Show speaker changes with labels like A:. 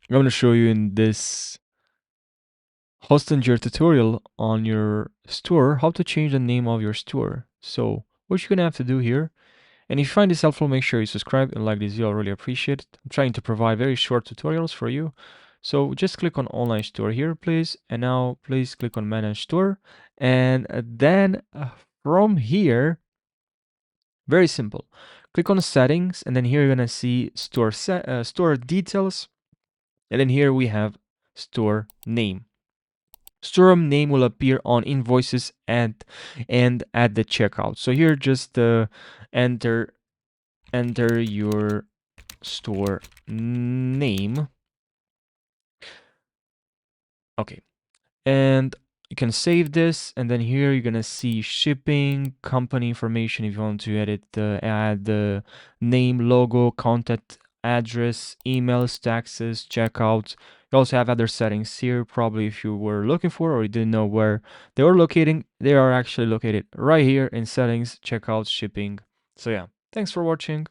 A: I'm going to show you in this Hostinger tutorial on your store how to change the name of your store. So what you're going to have to do here, and if you find this helpful, make sure you subscribe and like this video. I really appreciate it. I'm trying to provide very short tutorials for you. So just click on online store here, please. And now please click on manage store. And then from here, very simple. Click on settings, and then here you're gonna see store details, and then here we have store name. Store name will appear on invoices and at the checkout. So here just enter your store name. Okay, and you can save this, and then here you're gonna see shipping, company information if you want to edit, add the name, logo, contact address, emails, taxes, checkout. You also have other settings here, probably if you were looking for or you didn't know where they were locating. They are actually located right here in settings, checkout, shipping. So yeah, thanks for watching.